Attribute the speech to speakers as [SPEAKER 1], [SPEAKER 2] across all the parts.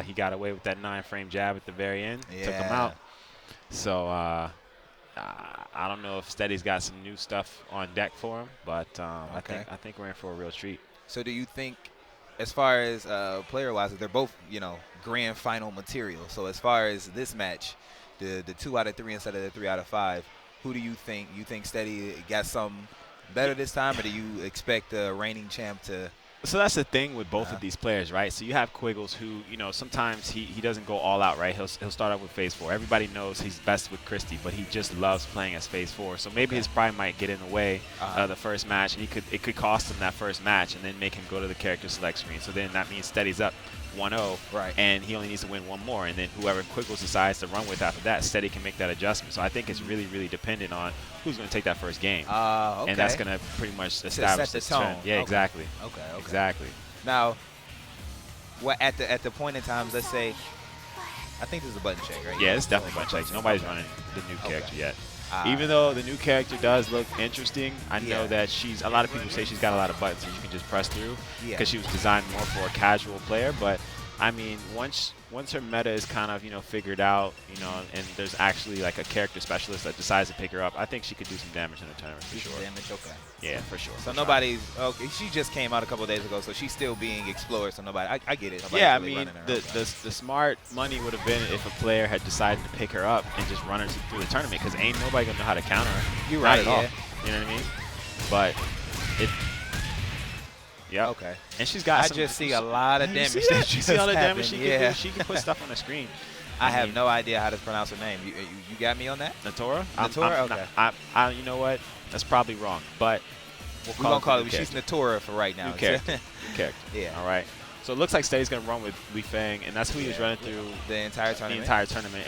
[SPEAKER 1] He got away with that 9-frame jab at the very end, took him
[SPEAKER 2] Yeah.
[SPEAKER 1] out. So I don't know if Steady's got some new stuff on deck for him, but
[SPEAKER 2] Okay.
[SPEAKER 1] I think we're in for a real treat.
[SPEAKER 2] So do you think, as far as player-wise, they're both, grand final material. So as far as this match, the 2 out of 3 instead of the 3 out of 5, who do you think? You think Steady got some better this time, or do you expect the reigning champ to?
[SPEAKER 1] So that's the thing with both of these players, right? So you have Quiggles who, sometimes he doesn't go all out, right? He'll start out with phase 4. Everybody knows he's best with Christie, but he just loves playing as phase 4. So maybe his pride might get in the way of the first match, and it could cost him that first match and then make him go to the character select screen. So then that means Steady's up 1-0,
[SPEAKER 2] right,
[SPEAKER 1] and he only needs to win one more, and then whoever Quiggles decides to run with after that, Steady can make that adjustment. So I think it's really, really dependent on who's going to take that first game,
[SPEAKER 2] okay.
[SPEAKER 1] and that's going to pretty much establish
[SPEAKER 2] the tone.
[SPEAKER 1] Yeah,
[SPEAKER 2] okay.
[SPEAKER 1] exactly.
[SPEAKER 2] Okay.
[SPEAKER 1] Exactly.
[SPEAKER 2] Now, at the point in time, let's say, I think this is a button check, right?
[SPEAKER 1] Yeah, it's definitely a button check. Nobody's running the new character yet. Even
[SPEAKER 2] right.
[SPEAKER 1] though the new character does look interesting, I know
[SPEAKER 2] Yeah.
[SPEAKER 1] that a lot of people say she's got a lot of buttons that you can just press through
[SPEAKER 2] Yeah.
[SPEAKER 1] because she was designed more for a casual player. But I mean, once her meta is kind of figured out, and there's actually like a character specialist that decides to pick her up, I think she could do some damage in the tournament for sure.
[SPEAKER 2] Damage, okay.
[SPEAKER 1] Yeah, for sure.
[SPEAKER 2] So nobody's okay. She just came out a couple of days ago, so she's still being explored. So nobody, I get it. Nobody's
[SPEAKER 1] Yeah, I
[SPEAKER 2] really
[SPEAKER 1] mean,
[SPEAKER 2] running her.
[SPEAKER 1] the smart money would have been if a player had decided to pick her up and just run her through the tournament, because ain't nobody gonna know how to counter her.
[SPEAKER 2] You're right.
[SPEAKER 1] Not at all.
[SPEAKER 2] Yeah.
[SPEAKER 1] You know what I mean? But it. Yeah.
[SPEAKER 2] Okay.
[SPEAKER 1] And she's got.
[SPEAKER 2] I just see a lot of damage.
[SPEAKER 1] You see all the damage she
[SPEAKER 2] yeah.
[SPEAKER 1] can do? She can put stuff on the screen.
[SPEAKER 2] I have no idea how to pronounce her name. You got me on that?
[SPEAKER 1] Natora?
[SPEAKER 2] Natora? Okay.
[SPEAKER 1] You know what? That's probably wrong, but
[SPEAKER 2] we're going to call it. She's Natora for right now.
[SPEAKER 1] New character. New character.
[SPEAKER 2] Yeah.
[SPEAKER 1] All right. So it looks like Steady's going to run with Li Feng, and that's who he was running through
[SPEAKER 2] the entire tournament.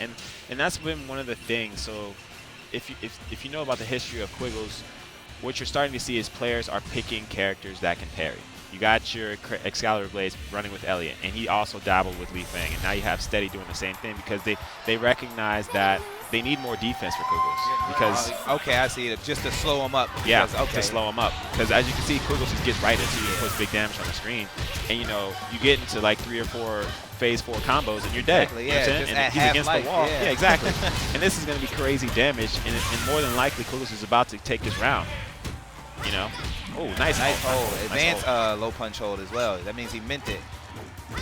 [SPEAKER 1] And that's been one of the things. So if you know about the history of Quiggles, what you're starting to see is players are picking characters that can parry. You got your Excalibur Blades running with Elliot, and he also dabbled with Li Feng, and now you have Steady doing the same thing because they recognize that they need more defense for Quiggles. Because
[SPEAKER 2] okay, I see it. Just to slow him up.
[SPEAKER 1] Yeah, to slow him up. Because as you can see, Quiggles just gets right into you and puts big damage on the screen, and you get into like 3 or 4 phase 4 combos, and you're dead.
[SPEAKER 2] Exactly,
[SPEAKER 1] You know what I'm saying?
[SPEAKER 2] just
[SPEAKER 1] And
[SPEAKER 2] at
[SPEAKER 1] he's against
[SPEAKER 2] half
[SPEAKER 1] the wall.
[SPEAKER 2] life,
[SPEAKER 1] Yeah, exactly. And this is going to be crazy damage, and more than likely, Quiggles is about to take this round. Oh, nice
[SPEAKER 2] hold. Advanced
[SPEAKER 1] hold.
[SPEAKER 2] low punch hold as well. That means he meant it.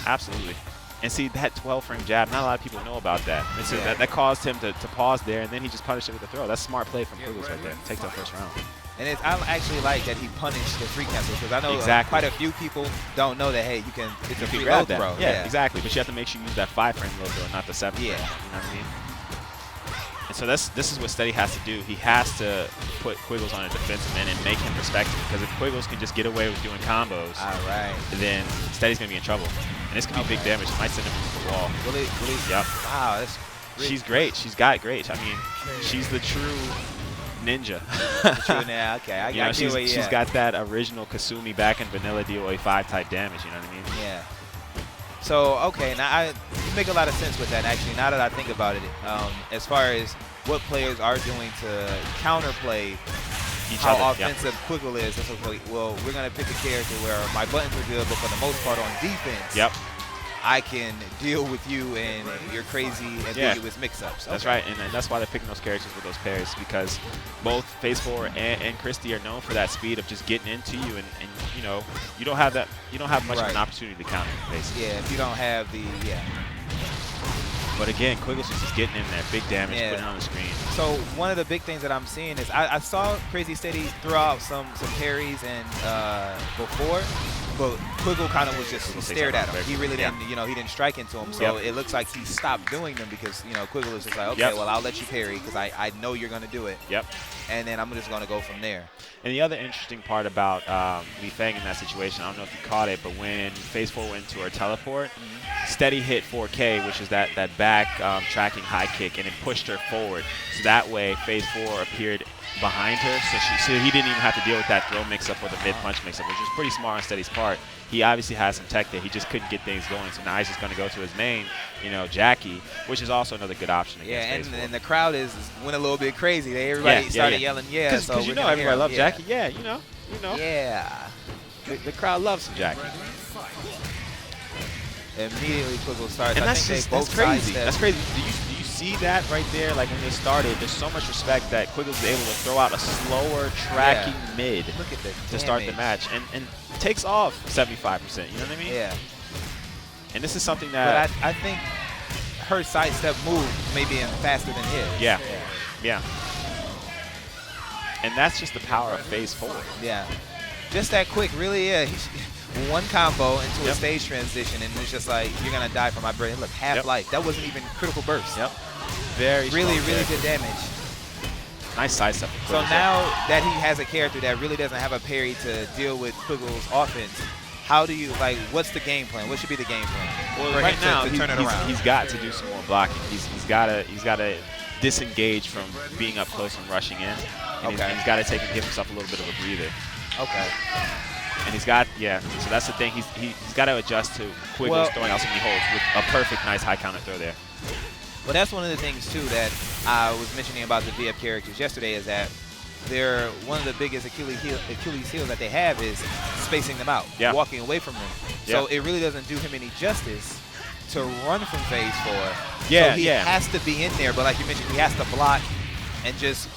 [SPEAKER 1] Absolutely. And see, that 12-frame jab, not a lot of people know about that. And so that caused him to pause there, and then he just punished it with a throw. That's smart play from Quiggles right there. Takes that first round.
[SPEAKER 2] And I actually like that he punished the free cancel, because I know quite a few people don't know that, hey, it's a free low throw.
[SPEAKER 1] Yeah, exactly. But you have to make sure you use that 5-frame low throw, not the 7-frame.
[SPEAKER 2] Yeah.
[SPEAKER 1] You know what I mean? And so this is what Steady has to do. He has to put Quiggles on a defensive end and make him respect him. Because if Quiggles can just get away with doing combos, then Steady's going to be in trouble. And this could be big damage. It might send him to the wall.
[SPEAKER 2] Really?
[SPEAKER 1] Yep.
[SPEAKER 2] Wow, that's great.
[SPEAKER 1] She's great. She's got great. I mean, she's the true ninja.
[SPEAKER 2] Okay. I get
[SPEAKER 1] she's got that original Kasumi back in vanilla DOA5 type damage. You know what I mean?
[SPEAKER 2] Yeah. So, okay, now you make a lot of sense with that, actually, now that I think about it, as far as what players are doing to counterplay how offensive Kwiggle is. Well, we're going to pick a character where my buttons are good, but for the most part on defense, I can deal with you and your crazy ambiguous mix-ups.
[SPEAKER 1] That's right, and that's why they're picking those characters with those pairs, because both Phase 4 and Christie are known for that speed of just getting into you, and you don't have much of an opportunity to counter, basically.
[SPEAKER 2] Yeah, if you don't have the
[SPEAKER 1] But again, Quiggles is just getting in there, big damage, putting it on the screen.
[SPEAKER 2] So one of the big things that I'm seeing is I saw CrazySteady throw out some parries and before, but Kwiggle kind of was just stared at him. He really didn't, he didn't strike into him. So it looks like he stopped doing them because Kwiggle is just like, okay, well I'll let you parry because I know you're gonna do it. And then I'm just gonna go from there.
[SPEAKER 1] And the other interesting part about Li Feng in that situation, I don't know if you caught it, but when Phase 4 went to her teleport, Steady hit 4K, which is that back tracking high kick, and it pushed her forward. So that way, Phase 4 appeared behind her, so he didn't even have to deal with that throw mix-up or the mid-punch mix-up, which was pretty smart on Steady's part. He obviously has some tech there. He just couldn't get things going, so now he's just going to go to his main, Jackie, which is also another good option against Phase 4.
[SPEAKER 2] And the crowd went a little bit crazy. Everybody started yelling,
[SPEAKER 1] Because everybody loves Jackie. Yeah,
[SPEAKER 2] Yeah.
[SPEAKER 1] The crowd loves some Jackie.
[SPEAKER 2] Immediately Kwiggle starts.
[SPEAKER 1] And
[SPEAKER 2] I
[SPEAKER 1] that's
[SPEAKER 2] think
[SPEAKER 1] just
[SPEAKER 2] they both
[SPEAKER 1] that's crazy.
[SPEAKER 2] sidestep.
[SPEAKER 1] That's crazy. Do you see that right there? Like when they started, there's so much respect that Quiggle's able to throw out a slower tracking mid
[SPEAKER 2] Look at the
[SPEAKER 1] to start the match and takes off 75%. You know what I mean?
[SPEAKER 2] Yeah.
[SPEAKER 1] And this is something that
[SPEAKER 2] But I think her sidestep move may be faster than his.
[SPEAKER 1] Yeah. And that's just the power of phase 4.
[SPEAKER 2] Yeah. Just that quick, really, yeah. One combo into a stage transition, and it's just like, you're going to die from my brain. Look, half life. That wasn't even critical burst.
[SPEAKER 1] Very
[SPEAKER 2] really good damage.
[SPEAKER 1] Nice sidestep.
[SPEAKER 2] So now that he has a character that really doesn't have a parry to deal with Quiggle's offense, how do you, like, what's the game plan? What should be the game plan?
[SPEAKER 1] Well,
[SPEAKER 2] for
[SPEAKER 1] right
[SPEAKER 2] him
[SPEAKER 1] now,
[SPEAKER 2] to turn it around?
[SPEAKER 1] he's got to do some more blocking. He's got to disengage from being up close and rushing in. And he's got to give himself a little bit of a breather.
[SPEAKER 2] Okay.
[SPEAKER 1] And he's got, so that's the thing. He's got to adjust to Quiggle's throwing out so many holds with a perfect, nice high counter throw there.
[SPEAKER 2] Well, that's one of the things, too, that I was mentioning about the VF characters yesterday is that they're one of the biggest Achilles heels that they have is spacing them out, walking away from them. So it really doesn't do him any justice to run from phase 4. So he has to be in there, but like you mentioned, he has to block and just,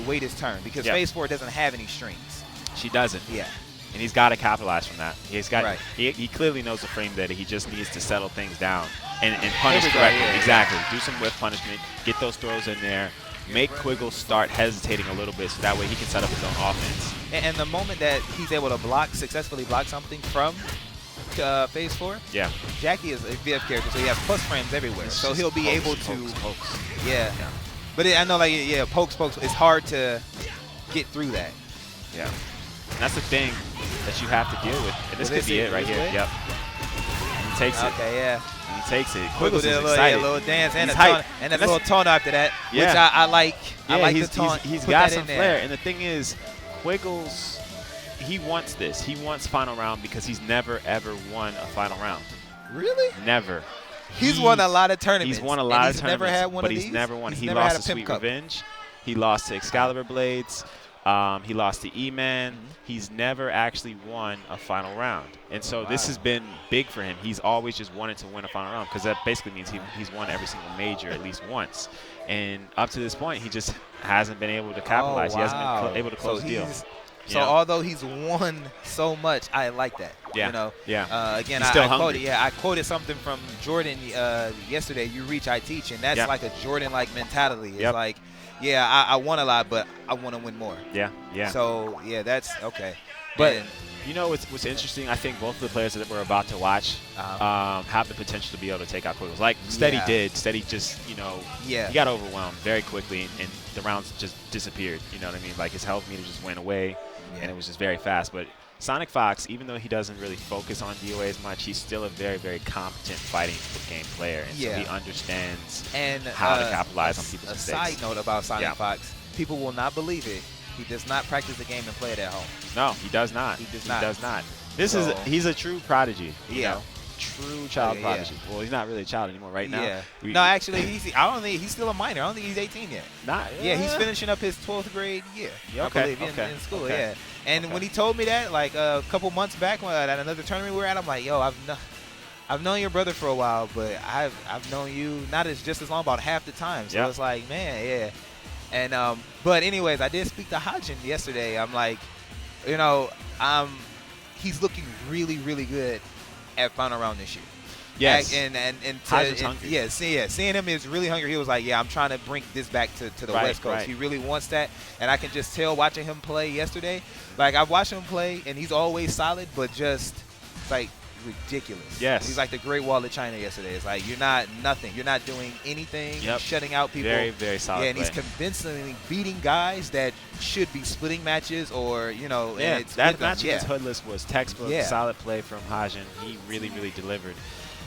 [SPEAKER 2] wait his turn because phase 4 doesn't have any strings.
[SPEAKER 1] She doesn't.
[SPEAKER 2] Yeah.
[SPEAKER 1] And he's got to capitalize from that. He's got. He clearly knows the frame that he just needs to settle things down and punish correctly. Exactly. Do some whiff punishment. Get those throws in there. Make Kwiggle start hesitating a little bit so that way he can set up his own offense.
[SPEAKER 2] And the moment that he's able to successfully block something from phase 4, Jackie is a VF character, so he has plus frames everywhere. So he'll be able to.
[SPEAKER 1] Pokes.
[SPEAKER 2] Yeah. But I know, like, pokes. It's hard to get through that.
[SPEAKER 1] Yeah. And that's the thing that you have to deal with. And this could be it right here. Yep. And he takes it.
[SPEAKER 2] Okay, yeah.
[SPEAKER 1] And he takes it.
[SPEAKER 2] Quiggle's
[SPEAKER 1] is
[SPEAKER 2] excited. A little dance and a little taunt after that, which I like. I like the taunt.
[SPEAKER 1] He's got some flair. And the thing is, Quiggle's, he wants this. He wants final round because he's never, ever won a final round.
[SPEAKER 2] Really?
[SPEAKER 1] Never.
[SPEAKER 2] He's won a lot of tournaments.
[SPEAKER 1] He's won a lot of tournaments.
[SPEAKER 2] Never had one
[SPEAKER 1] but
[SPEAKER 2] of
[SPEAKER 1] he's
[SPEAKER 2] these?
[SPEAKER 1] never won.
[SPEAKER 2] He's
[SPEAKER 1] He
[SPEAKER 2] never
[SPEAKER 1] lost
[SPEAKER 2] had a
[SPEAKER 1] to Sweet
[SPEAKER 2] Pimp Cup.
[SPEAKER 1] Revenge. He lost to Excalibur Blades. He lost to E-Man. He's never actually won a final round. And so this has been big for him. He's always just wanted to win a final round because that basically means he's won every single major at least once. And up to this point, he just hasn't been able to capitalize. He hasn't been able to close the deal.
[SPEAKER 2] So although he's won so much, I like that.
[SPEAKER 1] Yeah.
[SPEAKER 2] You know.
[SPEAKER 1] Yeah.
[SPEAKER 2] Again,
[SPEAKER 1] he's still hungry.
[SPEAKER 2] I quoted something from Jordan yesterday. You reach, I teach, and that's like a Jordan-like mentality. It's like, I won a lot, but I want to win more.
[SPEAKER 1] Yeah. Yeah.
[SPEAKER 2] So that's okay. But
[SPEAKER 1] you know what's interesting? I think both of the players that we're about to watch have the potential to be able to take out Quiggles. Like Steady did. Steady just, he got overwhelmed very quickly, and the rounds just disappeared. You know what I mean? Like his health meter just went away, and it was just very fast. But Sonic Fox, even though he doesn't really focus on DOA as much, he's still a very, very competent fighting game player, and so he understands how to capitalize on people's mistakes.
[SPEAKER 2] A side note about Sonic Fox, people will not believe it. He does not practice the game and play it at home.
[SPEAKER 1] No, he does not.
[SPEAKER 2] He does not.
[SPEAKER 1] He does not. He's a true prodigy. You know? True child prodigy. Well, he's not really a child anymore right now.
[SPEAKER 2] No, actually, I don't think he's still a minor. I don't think he's 18 yet. He's finishing up his 12th grade year. I believe in school. Yeah. And when he told me that, like a couple months back at another tournament we were at, I'm like, yo, I've known your brother for a while, but I've known you not just as long, about half the time. So it's like, man, And but anyways, I did speak to Haijin yesterday. I'm like, he's looking really, really good at final round this year.
[SPEAKER 1] Yes.
[SPEAKER 2] Haijin's hungry. Seeing him is really hungry. He was like, I'm trying to bring this back to the West Coast. He really wants that, and I can just tell watching him play yesterday. Like I've watched him play, and he's always solid, but just like ridiculous.
[SPEAKER 1] Yes.
[SPEAKER 2] He's like the Great Wall of China yesterday. It's like you're not nothing. You're not doing anything. You're shutting out people.
[SPEAKER 1] Very, very solid.
[SPEAKER 2] Yeah, and he's convincingly beating guys that should be splitting matches or,
[SPEAKER 1] that match against Hoodless was textbook, solid play from Haijin. He really, really delivered.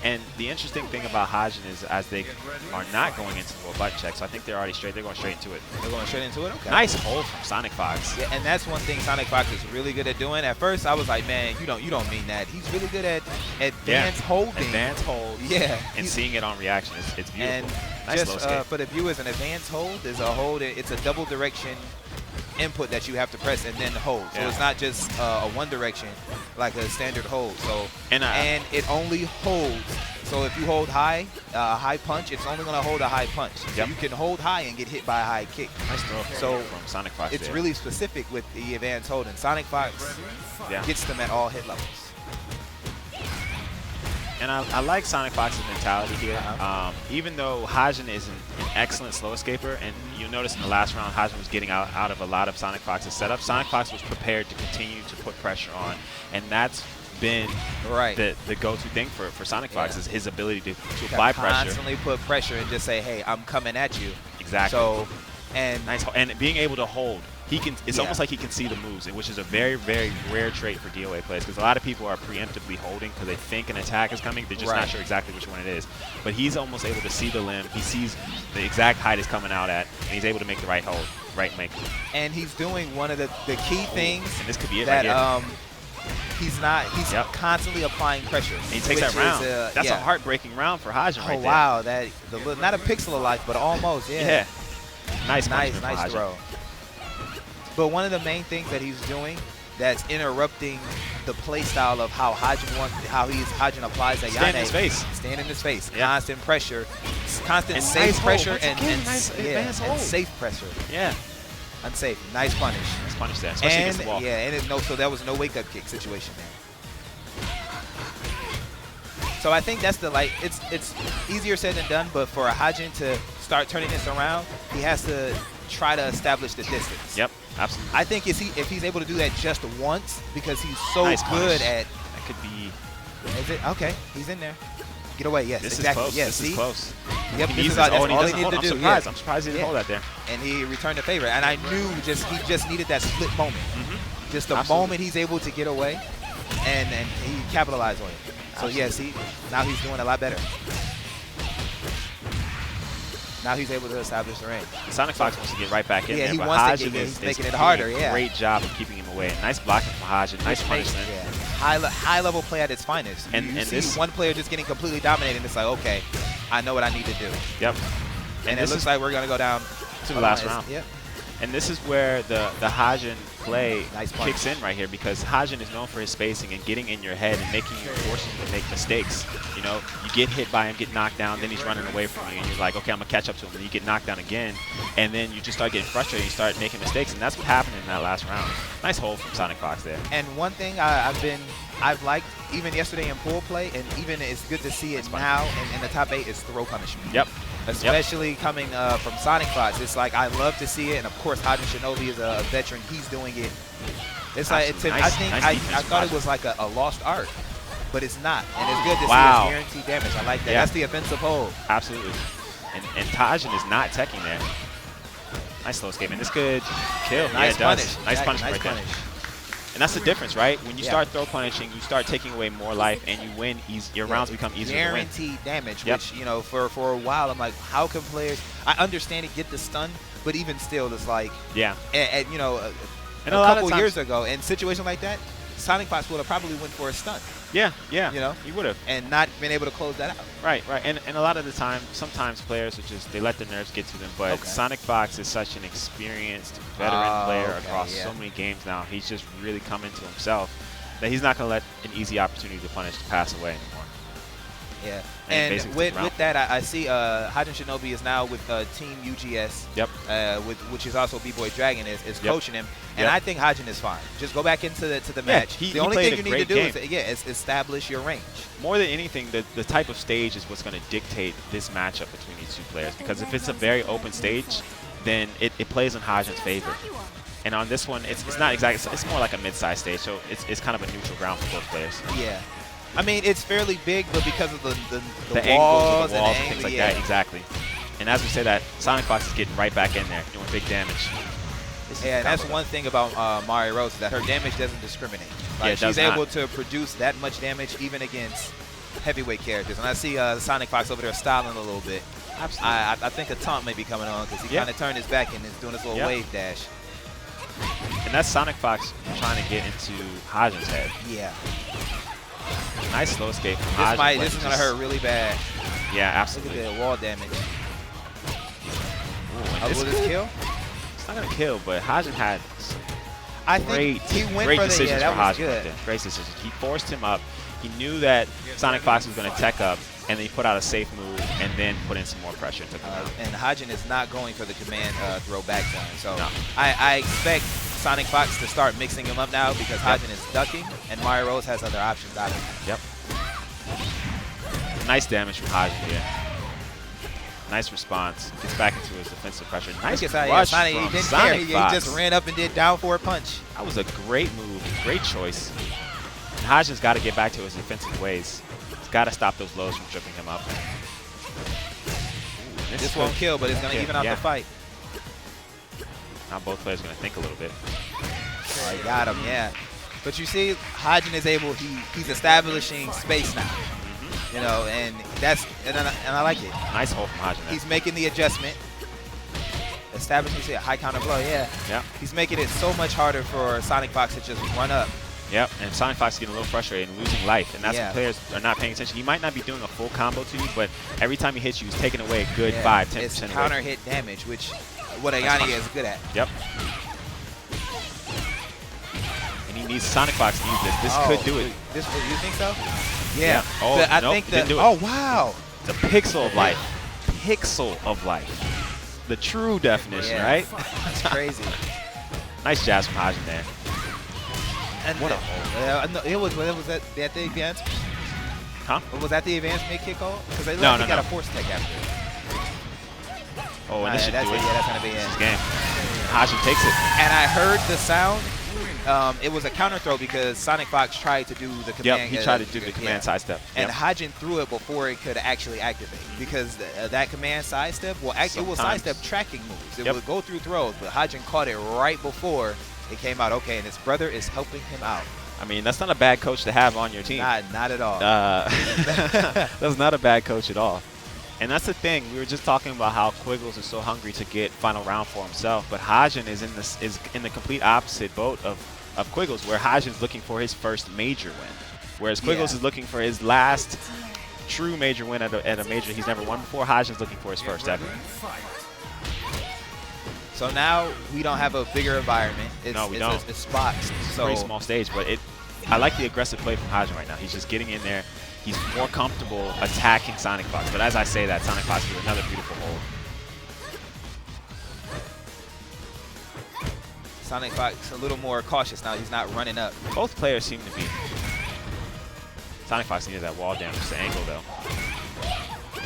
[SPEAKER 1] And the interesting thing about Haijin is as they are not going into a button check, so I think they're already straight. They're going straight into it.
[SPEAKER 2] They're going straight into it? Okay.
[SPEAKER 1] Nice hold from Sonic Fox.
[SPEAKER 2] Yeah, and that's one thing Sonic Fox is really good at doing. At first, I was like, man, you don't mean that. He's really good at advanced holding.
[SPEAKER 1] Advanced hold.
[SPEAKER 2] Yeah.
[SPEAKER 1] And seeing it on reaction. It's beautiful.
[SPEAKER 2] And
[SPEAKER 1] nice
[SPEAKER 2] just for the viewers, an advanced hold is a hold. It's a double direction input that you have to press and then hold. So it's not just a one direction like a standard hold. So and it only holds So if you hold high, high punch, it's only going to hold a high punch. So you can hold high and get hit by a high kick.
[SPEAKER 1] Nice throw from Sonic Fox.
[SPEAKER 2] It's really specific with the advanced holding. Sonic Fox gets them at all hit levels.
[SPEAKER 1] And I like Sonic Fox's mentality here. Even though Haijin is an excellent slow escaper, and you'll notice in the last round, Haijin was getting out of a lot of Sonic Fox's setup. Sonic Fox was prepared to continue to put pressure on, and that's been the go-to thing for Sonic Fox is his ability to apply pressure.
[SPEAKER 2] Constantly put pressure and just say, hey, I'm coming at you.
[SPEAKER 1] Exactly.
[SPEAKER 2] So,
[SPEAKER 1] and being able to hold. It's almost like he can see the moves, which is a very, very rare trait for DOA players, because a lot of people are preemptively holding because they think an attack is coming. They're just not sure exactly which one it is. But he's almost able to see the limb. He sees the exact height it's coming out at, and he's able to make the right hold, make.
[SPEAKER 2] And he's doing one of the key things.
[SPEAKER 1] And this could be it
[SPEAKER 2] that,
[SPEAKER 1] right here.
[SPEAKER 2] He's constantly applying pressure.
[SPEAKER 1] And he takes that round. That's a heartbreaking round for Haijin right there.
[SPEAKER 2] Oh, wow. Not a pixel of life, but almost,
[SPEAKER 1] yeah. Nice
[SPEAKER 2] throw. But one of the main things that he's doing that's interrupting the play style of how Haijin applies that Yane.
[SPEAKER 1] Stand in his face.
[SPEAKER 2] Stand in his face. Constant pressure. Constant safe pressure and safe pressure.
[SPEAKER 1] Yeah.
[SPEAKER 2] Unsafe. Nice punish.
[SPEAKER 1] Nice punish there, especially against the wall.
[SPEAKER 2] Yeah, and so that was no wake-up kick situation there. So I think that's it's easier said than done, but for a Haijin to start turning this around, he has to try to establish the distance.
[SPEAKER 1] Yep, absolutely.
[SPEAKER 2] I think if he's able to do that just once, because he's so good at.
[SPEAKER 1] That could be.
[SPEAKER 2] Is it okay? He's in there. Get away. Yes,
[SPEAKER 1] this
[SPEAKER 2] exactly.
[SPEAKER 1] Is close.
[SPEAKER 2] Yes,
[SPEAKER 1] this is close.
[SPEAKER 2] Yep, this is all he needed to do.
[SPEAKER 1] I'm surprised he didn't hold that there.
[SPEAKER 2] And he returned the favor. And I knew he just needed that split moment. Just the moment he's able to get away, and he capitalized on it. So yes, now he's doing a lot better. Now he's able to establish the range.
[SPEAKER 1] Sonic Fox wants to get right back in there,
[SPEAKER 2] he
[SPEAKER 1] but
[SPEAKER 2] wants to
[SPEAKER 1] Haijin
[SPEAKER 2] he's making it
[SPEAKER 1] doing
[SPEAKER 2] harder.
[SPEAKER 1] a great job of keeping him away. Nice blocking from Haijin. Nice punishment.
[SPEAKER 2] High level play at its finest. You see one player just getting completely dominated, and it's like, okay, I know what I need to do.
[SPEAKER 1] Yep.
[SPEAKER 2] And it looks like we're gonna go down
[SPEAKER 1] to the last round.
[SPEAKER 2] Yep.
[SPEAKER 1] And this is where the Haijin play kicks in right here, because Haijin is known for his spacing and getting in your head and forcing you to make mistakes. You know, you get hit by him, get knocked down, then he's running away from you, and you're like, okay, I'm gonna catch up to him. And you get knocked down again, and then you just start getting frustrated. You start making mistakes, and that's what happened in that last round. Nice hold from Sonic Fox there.
[SPEAKER 2] And one thing I've liked even yesterday in pool play, and even it's good to see it now in the top 8 is throw punishment.
[SPEAKER 1] Yep.
[SPEAKER 2] Especially coming from Sonic Fox. It's like, I love to see it, and of course Haijin Shinobi is a veteran. He's doing it. It's like, I thought it was like a lost art, but it's not. And it's good to see it's guaranteed damage. I like that. That's the offensive hold.
[SPEAKER 1] Absolutely. And Haijin is not teching there. Nice slow escape, and this could kill.
[SPEAKER 2] Nice punish.
[SPEAKER 1] Nice punishment right there. And that's the difference, right? When you start throw punishing, you start taking away more life, and you win. Your rounds become easier to win.
[SPEAKER 2] Guaranteed damage, which, you know, for a while, I'm like, how can players? I understand it, get the stun, but even still, it's like, you know, a couple years ago, in a situation like that, Sonic Fox would have probably went for a stun.
[SPEAKER 1] Yeah,
[SPEAKER 2] you know,
[SPEAKER 1] he would have,
[SPEAKER 2] and not been able to close that out.
[SPEAKER 1] Right. And a lot of the time, sometimes players they let the nerves get to them. But Sonic Fox is such an experienced veteran player across so many games now. He's just really come into himself that he's not going to let an easy opportunity to punish to pass away anymore.
[SPEAKER 2] Yeah, and with that, I see Haijin Shinobi is now with Team UGS.
[SPEAKER 1] Yep.
[SPEAKER 2] Which is also B-Boy Dragon is coaching him, and I think Haijin is fine. Just go back into the match. The only thing you need to do is establish your range.
[SPEAKER 1] More than anything, the type of stage is what's going to dictate this matchup between these two players. Because if it's a very open stage, then it plays in Haijin's favor. And on this one, it's not exactly. It's more like a mid-sized stage, so it's kind of a neutral ground for both players.
[SPEAKER 2] Yeah. I mean, it's fairly big, but because of the
[SPEAKER 1] angles of the walls and things like that, exactly. And as we say that, Sonic Fox is getting right back in there, doing big damage.
[SPEAKER 2] Yeah, and that's one thing about Mari Rose, is that her damage doesn't discriminate. Like, she's able to produce that much damage even against heavyweight characters. And I see Sonic Fox over there styling a little bit.
[SPEAKER 1] Absolutely.
[SPEAKER 2] I think a taunt may be coming on, because he kind of turned his back and is doing this little wave dash.
[SPEAKER 1] And that's Sonic Fox trying to get into Haijin's head.
[SPEAKER 2] Yeah.
[SPEAKER 1] Nice slow escape from Haijin.
[SPEAKER 2] This is going to hurt really bad.
[SPEAKER 1] Yeah, absolutely.
[SPEAKER 2] Look at the wall damage.
[SPEAKER 1] Will this kill? It's not going to kill, but Haijin had great decisions for Haijin. Great decisions. He forced him up. He knew that Sonic Fox was going to tech up, and then you put out a safe move, and then put in some more pressure and took him out.
[SPEAKER 2] And Haijin is not going for the command throw back to him. So
[SPEAKER 1] No.
[SPEAKER 2] I expect Sonic Fox to start mixing him up now because Haijin is ducking, and Mario Rose has other options out of him.
[SPEAKER 1] Yep. Nice damage from Haijin here. Nice response. Gets back into his defensive pressure. Nice rush
[SPEAKER 2] Sonic,
[SPEAKER 1] from
[SPEAKER 2] he didn't
[SPEAKER 1] Sonic
[SPEAKER 2] care. He
[SPEAKER 1] Fox.
[SPEAKER 2] just ran up and did down for a punch.
[SPEAKER 1] That was a great move. Great choice. And Haijin's got to get back to his defensive ways. He's got to stop those lows from tripping him up. Ooh,
[SPEAKER 2] This won't kill, but it's going to even out the fight.
[SPEAKER 1] Now both players are going to think a little bit.
[SPEAKER 2] Oh, he got him, yeah. But you see, Haijin is able, he's establishing space now. You know, and I like it.
[SPEAKER 1] Nice hold from Haijin.
[SPEAKER 2] He's making the adjustment. Establishing a high counter blow, yeah. He's making it so much harder for Sonic Fox to just run up.
[SPEAKER 1] Yep, and Sonic Fox is getting a little frustrated and losing life, and that's when players are not paying attention. He might not be doing a full combo to you, but every time he hits you, he's taking away a good 5–10%
[SPEAKER 2] It's counter hit damage, which what Ayani is good at.
[SPEAKER 1] Yep. And he needs Sonic Fox to use this. This could do it.
[SPEAKER 2] This, you think so? Yeah.
[SPEAKER 1] Oh,
[SPEAKER 2] I
[SPEAKER 1] nope,
[SPEAKER 2] think
[SPEAKER 1] didn't do it.
[SPEAKER 2] Oh, wow.
[SPEAKER 1] The pixel of life. Pixel of life. The true definition, right?
[SPEAKER 2] That's crazy.
[SPEAKER 1] Nice jabs from Haijin there.
[SPEAKER 2] And
[SPEAKER 1] what a hold.
[SPEAKER 2] It was that the advance?
[SPEAKER 1] Huh?
[SPEAKER 2] Was that the advance mid-kick hold? Because they
[SPEAKER 1] no,
[SPEAKER 2] got a force tech after it.
[SPEAKER 1] Oh, and this should do it.
[SPEAKER 2] Yeah, that's going to be it.
[SPEAKER 1] This is game. Haijin takes it.
[SPEAKER 2] And I heard the sound. It was a counter throw because Sonic Fox tried to do the command.
[SPEAKER 1] Yep, he tried to do the command sidestep.
[SPEAKER 2] And Haijin threw it before it could actually activate because that command sidestep will it will sidestep tracking moves. It will go through throws, but Haijin caught it right before it came out. Okay, and his brother is helping him out.
[SPEAKER 1] I mean, that's not a bad coach to have on your team.
[SPEAKER 2] Not at all.
[SPEAKER 1] That's not a bad coach at all. And that's the thing. We were just talking about how Kwiggles is so hungry to get final round for himself, but Haijin is in the complete opposite boat of Kwiggles, where Haijin's looking for his first major win, whereas Kwiggles is looking for his last true major win at a major he's never won before. Haijin's looking for his first ever.
[SPEAKER 2] So now we don't have a bigger environment.
[SPEAKER 1] No, we don't.
[SPEAKER 2] It's spots.
[SPEAKER 1] It's a very small stage, but I like the aggressive play from Haijin right now. He's just getting in there. He's more comfortable attacking Sonic Fox. But as I say that, Sonic Fox with another beautiful hold.
[SPEAKER 2] Sonic Fox a little more cautious now. He's not running up.
[SPEAKER 1] Both players seem to be. Sonic Fox needed that wall damage. Just the angle, though.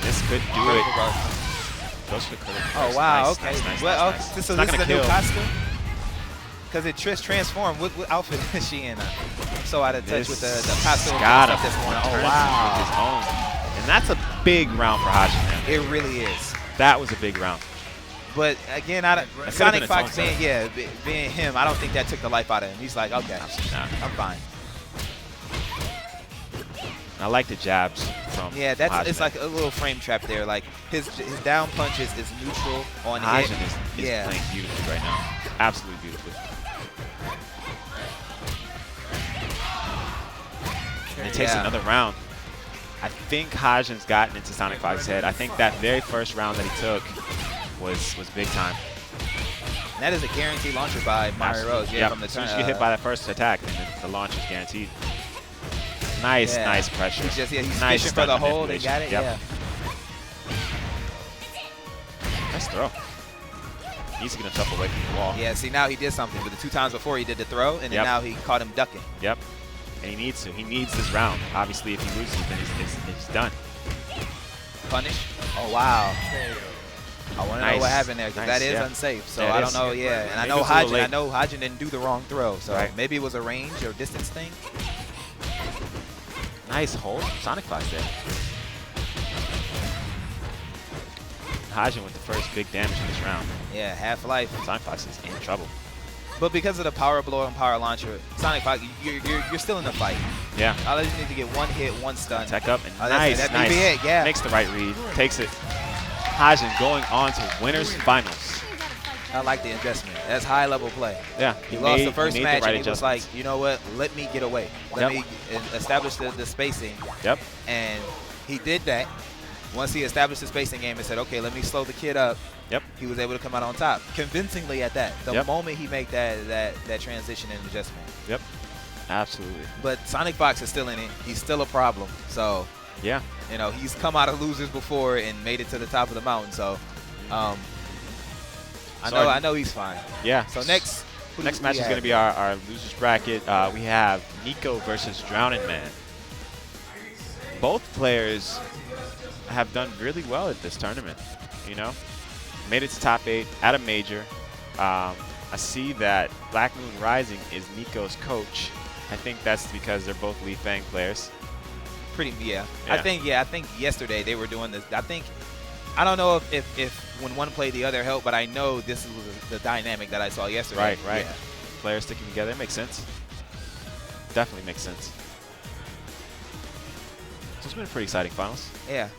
[SPEAKER 1] This could do it. Goes for the critical.
[SPEAKER 2] Oh, wow.
[SPEAKER 1] Nice,
[SPEAKER 2] okay.
[SPEAKER 1] nice,
[SPEAKER 2] Well,
[SPEAKER 1] nice.
[SPEAKER 2] This is a new costume? Because it transformed. What outfit is she in? I'm so out of touch with the costume
[SPEAKER 1] stuff
[SPEAKER 2] this morning.
[SPEAKER 1] Oh, wow. His own. And that's a big round for Haijin, man.
[SPEAKER 2] It really is.
[SPEAKER 1] That was a big round.
[SPEAKER 2] But again, Sonic Fox being him, I don't think that took the life out of him. He's like, okay, I'm fine.
[SPEAKER 1] I like the jabs from Haijin.
[SPEAKER 2] It's like a little frame trap there. Like his down punch is neutral on
[SPEAKER 1] Haijin
[SPEAKER 2] hit.
[SPEAKER 1] is playing beautifully right now. Absolutely beautifully. And it takes another round. I think Haijin's gotten into Sonic Fox's head. I think that very first round that he took was big time.
[SPEAKER 2] And that is a guaranteed launcher by Mario Rose.
[SPEAKER 1] Yeah,
[SPEAKER 2] from the
[SPEAKER 1] as soon as you get hit by that first attack, and then the launch is guaranteed. Nice, nice pressure.
[SPEAKER 2] He's
[SPEAKER 1] nice
[SPEAKER 2] fishing for the hold and got it.
[SPEAKER 1] Yep. Nice throw. Needs to get himself away from the wall.
[SPEAKER 2] Yeah, see, now he did something. But the 2 times before he did the throw, and then now he caught him ducking.
[SPEAKER 1] Yep. And he needs to. He needs this round. Obviously, if he loses, then he's done.
[SPEAKER 2] Punish. Oh, wow. I want to know what happened there, because that is unsafe. So I don't know, and I know Haijin didn't do the wrong throw. So maybe it was a range or distance thing.
[SPEAKER 1] Nice hold. Sonic Fox there. Haijin with the first big damage in this round.
[SPEAKER 2] Yeah, half-life.
[SPEAKER 1] Sonic Fox is in trouble.
[SPEAKER 2] But because of the power blow and power launcher, Sonic Fox, you're still in the fight.
[SPEAKER 1] Yeah.
[SPEAKER 2] All you need to get 1 hit, 1 stun.
[SPEAKER 1] Tech up and
[SPEAKER 2] nice. That may be it, yeah.
[SPEAKER 1] Makes the right read. Takes it. Haijin going on to winners finals.
[SPEAKER 2] I like the adjustment. That's high-level play.
[SPEAKER 1] Yeah.
[SPEAKER 2] He lost the first match, and he was like, you know what? Let me get away. Let me establish the spacing.
[SPEAKER 1] Yep.
[SPEAKER 2] And he did that. Once he established the spacing game and said, okay, let me slow the kid up.
[SPEAKER 1] Yep.
[SPEAKER 2] He was able to come out on top. Convincingly at that. The moment he made that transition and adjustment.
[SPEAKER 1] Yep. Absolutely.
[SPEAKER 2] But Sonic Fox is still in it. He's still a problem. So
[SPEAKER 1] Yeah.
[SPEAKER 2] You know, he's come out of losers before and made it to the top of the mountain. So, I know he's fine.
[SPEAKER 1] Yeah.
[SPEAKER 2] So next
[SPEAKER 1] match is going to be our losers bracket. We have Nico versus Drowning Man. Both players have done really well at this tournament. You know, made it to top 8 at a major. I see that Black Moon Rising is Nico's coach. I think that's because they're both Lee Fang players.
[SPEAKER 2] Yeah. I think yesterday they were doing this. I don't know if when one played the other helped, but I know this was the dynamic that I saw yesterday.
[SPEAKER 1] Right.
[SPEAKER 2] Yeah.
[SPEAKER 1] Players sticking together. It makes sense. Definitely makes sense. So it's been a pretty exciting finals.
[SPEAKER 2] Yeah.